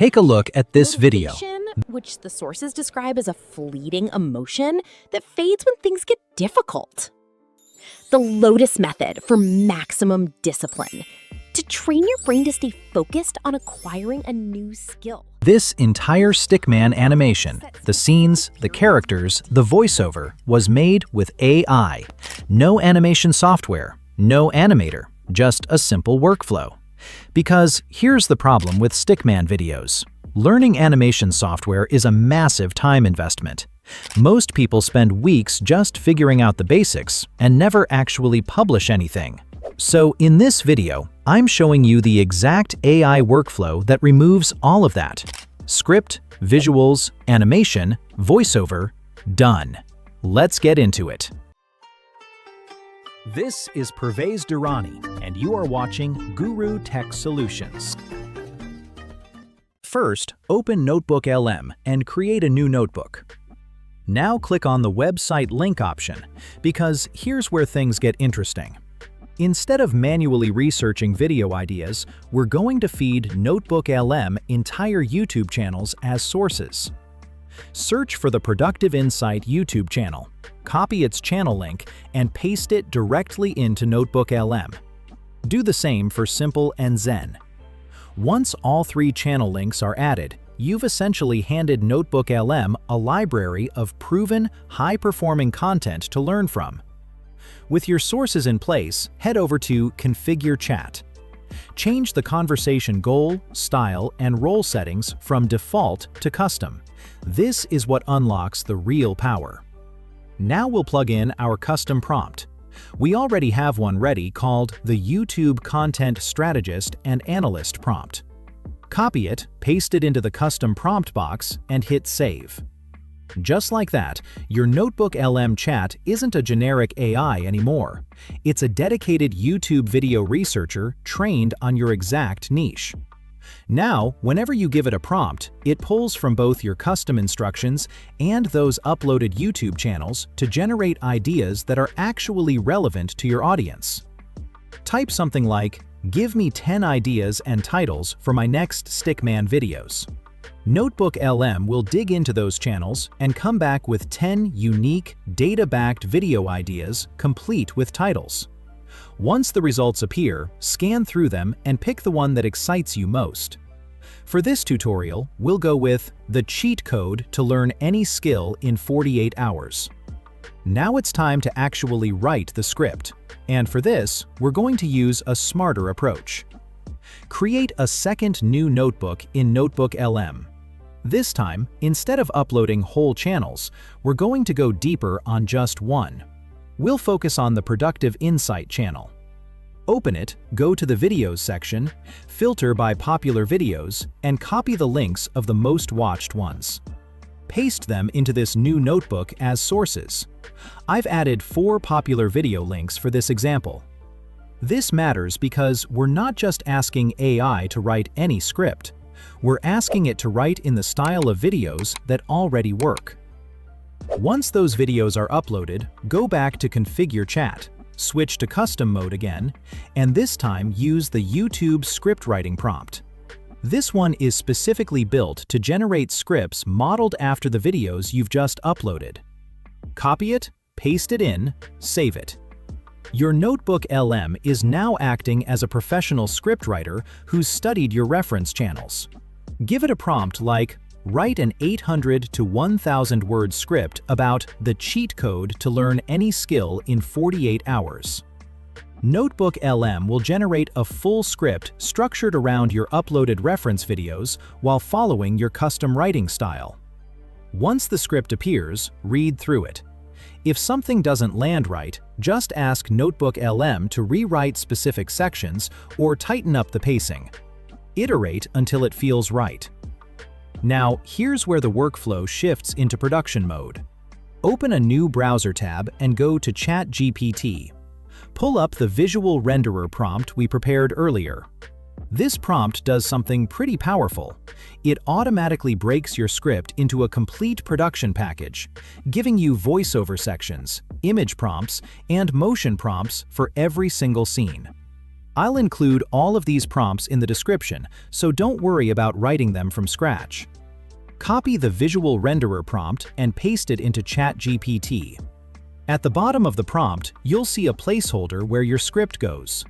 Take a look at this video. Motivation, which the sources describe as a fleeting emotion that fades when things get difficult. The Lotus method for maximum discipline, to train your brain to stay focused on acquiring a new skill. This entire Stickman animation, the scenes, the characters, the voiceover, was made with AI. No animation software, no animator, just a simple workflow. Because here's the problem with Stickman videos. Learning animation software is a massive time investment. Most people spend weeks just figuring out the basics and never actually publish anything. So in this video, I'm showing you the exact AI workflow that removes all of that. Script, visuals, animation, voiceover, done. Let's get into it. This is Pervez Durrani, and you are watching Guru Tech Solutions. First, open Notebook LM and create a new notebook. Now click on the website link option, because here's where things get interesting. Instead of manually researching video ideas, we're going to feed Notebook LM entire YouTube channels as sources. Search for the Productive Insight YouTube channel, copy its channel link, and paste it directly into Notebook LM. Do the same for Simple and Zen. Once all three channel links are added, you've essentially handed Notebook LM a library of proven, high-performing content to learn from. With your sources in place, head over to Configure Chat. Change the conversation goal, style, and role settings from default to custom. This is what unlocks the real power. Now we'll plug in our custom prompt. We already have one ready called the YouTube Content Strategist and Analyst prompt. Copy it, paste it into the custom prompt box, and hit Save. Just like that, your Notebook LM chat isn't a generic AI anymore. It's a dedicated YouTube video researcher trained on your exact niche. Now, whenever you give it a prompt, it pulls from both your custom instructions and those uploaded YouTube channels to generate ideas that are actually relevant to your audience. Type something like, "Give me 10 ideas and titles for my next Stickman videos." Notebook LM will dig into those channels and come back with 10 unique, data-backed video ideas complete with titles. Once the results appear, scan through them and pick the one that excites you most. For this tutorial, we'll go with the cheat code to learn any skill in 48 hours. Now it's time to actually write the script, and for this, we're going to use a smarter approach. Create a second new notebook in Notebook LM. This time, instead of uploading whole channels, we're going to go deeper on just one. We'll focus on the Productive Insight channel. Open it, go to the Videos section, filter by popular videos, and copy the links of the most watched ones. Paste them into this new notebook as sources. I've added 4 popular video links for this example. This matters because we're not just asking AI to write any script. We're asking it to write in the style of videos that already work. Once those videos are uploaded, go back to Configure Chat, switch to Custom mode again, and this time use the YouTube script writing prompt. This one is specifically built to generate scripts modeled after the videos you've just uploaded. Copy it, paste it in, save it. Your Notebook LM is now acting as a professional scriptwriter who's studied your reference channels. Give it a prompt like, write an 800 to 1,000 word script about the cheat code to learn any skill in 48 hours. Notebook LM will generate a full script structured around your uploaded reference videos while following your custom writing style. Once the script appears, read through it. If something doesn't land right, just ask Notebook LM to rewrite specific sections or tighten up the pacing. Iterate until it feels right. Now, here's where the workflow shifts into production mode. Open a new browser tab and go to ChatGPT. Pull up the visual renderer prompt we prepared earlier. This prompt does something pretty powerful. It automatically breaks your script into a complete production package, giving you voiceover sections, image prompts, and motion prompts for every single scene. I'll include all of these prompts in the description, so don't worry about writing them from scratch. Copy the visual renderer prompt and paste it into ChatGPT. At the bottom of the prompt, you'll see a placeholder where your script goes.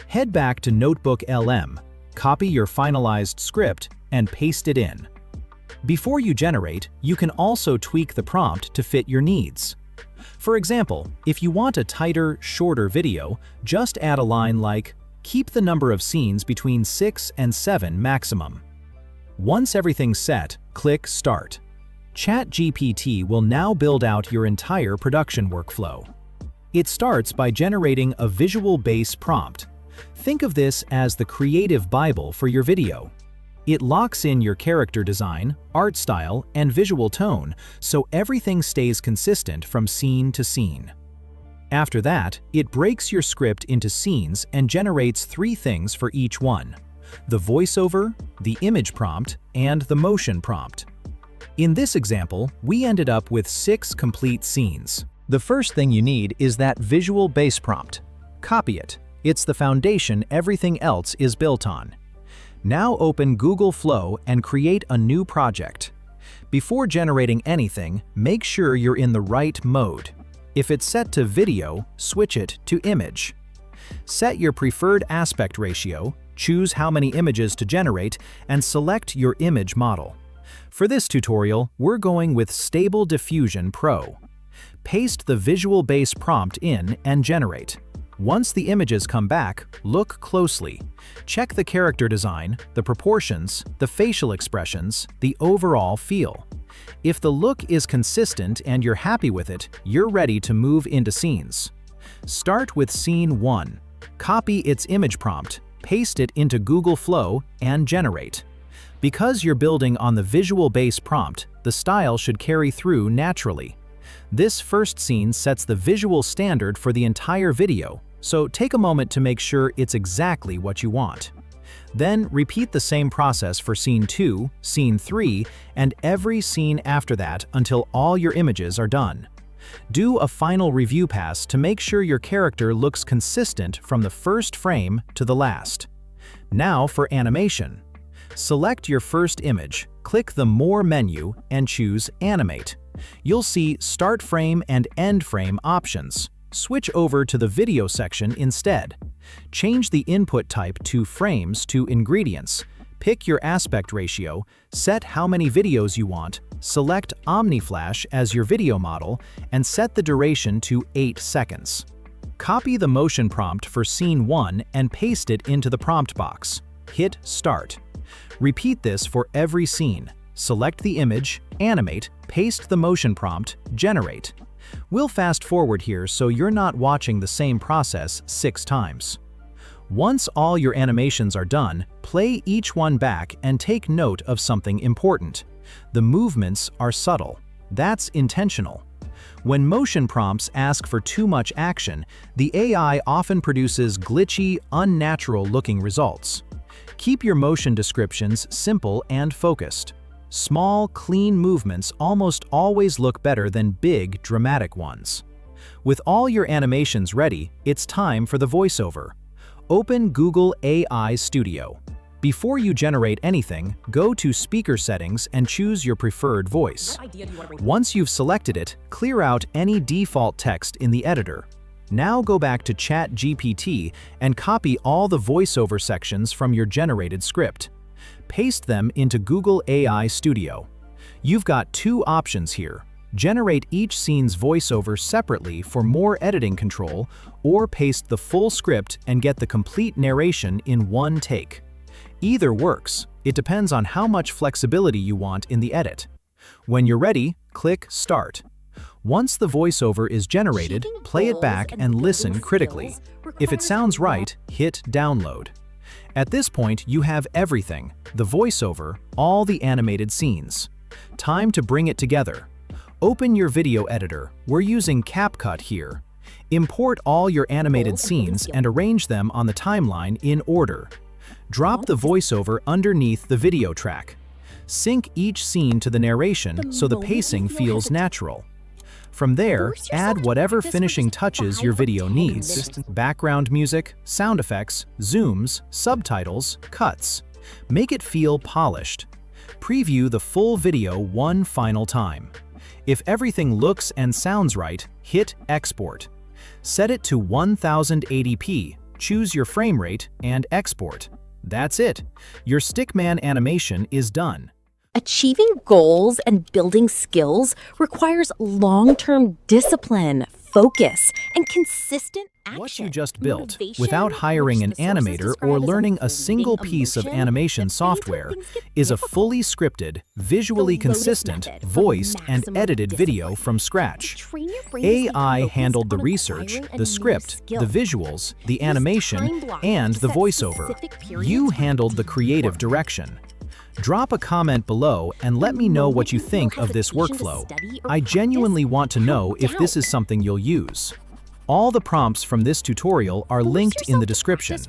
Head back to Notebook LM, copy your finalized script, and paste it in. Before you generate, you can also tweak the prompt to fit your needs. For example, if you want a tighter, shorter video, just add a line like, "Keep the number of scenes between 6 and 7 maximum." Once everything's set, click Start. ChatGPT will now build out your entire production workflow. It starts by generating a visual base prompt. Think of this as the creative Bible for your video. It locks in your character design, art style, and visual tone, so everything stays consistent from scene to scene. After that, it breaks your script into scenes and generates 3 things for each one: the voiceover, the image prompt, and the motion prompt. In this example, we ended up with 6 complete scenes. The first thing you need is that visual base prompt. Copy it. It's the foundation everything else is built on. Now open Google Flow and create a new project. Before generating anything, make sure you're in the right mode. If it's set to video, switch it to image. Set your preferred aspect ratio, choose how many images to generate, and select your image model. For this tutorial, we're going with Stable Diffusion Pro. Paste the visual base prompt in and generate. Once the images come back, look closely. Check the character design, the proportions, the facial expressions, the overall feel. If the look is consistent and you're happy with it, you're ready to move into scenes. Start with Scene 1. Copy its image prompt, paste it into Google Flow, and generate. Because you're building on the visual base prompt, the style should carry through naturally. This first scene sets the visual standard for the entire video, so take a moment to make sure it's exactly what you want. Then repeat the same process for Scene 2, Scene 3, and every scene after that until all your images are done. Do a final review pass to make sure your character looks consistent from the first frame to the last. Now for animation. Select your first image, click the More menu, and choose Animate. You'll see Start Frame and End Frame options. Switch over to the video section instead. Change the input type to frames to ingredients. Pick your aspect ratio, set how many videos you want, select OmniFlash as your video model, and set the duration to 8 seconds. Copy the motion prompt for Scene 1 and paste it into the prompt box. Hit Start. Repeat this for every scene. Select the image, animate, paste the motion prompt, generate. We'll fast forward here so you're not watching the same process 6 times. Once all your animations are done, play each one back and take note of something important. The movements are subtle. That's intentional. When motion prompts ask for too much action, the AI often produces glitchy, unnatural-looking results. Keep your motion descriptions simple and focused. Small, clean movements almost always look better than big, dramatic ones. With all your animations ready, it's time for the voiceover. Open Google AI Studio. Before you generate anything, go to Speaker Settings and choose your preferred voice. Once you've selected it, clear out any default text in the editor. Now go back to ChatGPT and copy all the voiceover sections from your generated script. Paste them into Google AI Studio. You've got 2 options here. Generate each scene's voiceover separately for more editing control, or paste the full script and get the complete narration in one take. Either works. It depends on how much flexibility you want in the edit. When you're ready, click Start. Once the voiceover is generated, play it back and listen critically. If it sounds right, hit Download. At this point, you have everything: the voiceover, all the animated scenes. Time to bring it together. Open your video editor. We're using CapCut here. Import all your animated scenes and arrange them on the timeline in order. Drop the voiceover underneath the video track. Sync each scene to the narration so the pacing feels natural. From there, Force yourself add to whatever practice for finishing just touches 5 your or video 10 needs. minutes. Background music, sound effects, zooms, subtitles, cuts. Make it feel polished. Preview the full video one final time. If everything looks and sounds right, hit Export. Set it to 1080p, choose your frame rate, and export. That's it. Your Stickman animation is done. Achieving goals and building skills requires long-term discipline, focus, and consistent action. What you just built, Motivation, without hiring an which the sources animator describe or as learning a fleeting single piece of emotion animation that fades when software, things get is a difficult. fully scripted, visually The Lotus consistent, method for voiced, and maximum edited video discipline. from scratch. Train your brain to stay AI focused handled the on research, acquiring a the new script, skill. the visuals, the Use animation, time blocks and to the set voiceover. specific periods You for handled the deep creative work. direction. Drop a comment below and let me know what you think of this workflow. I genuinely want to know if this is something you'll use. All the prompts from this tutorial are linked in the description.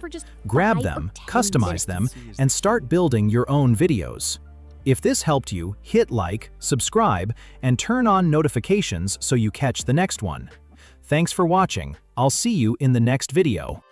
Grab them, customize them, and start building your own videos. If this helped you, hit like, subscribe, and turn on notifications so you catch the next one. Thanks for watching. I'll see you in the next video.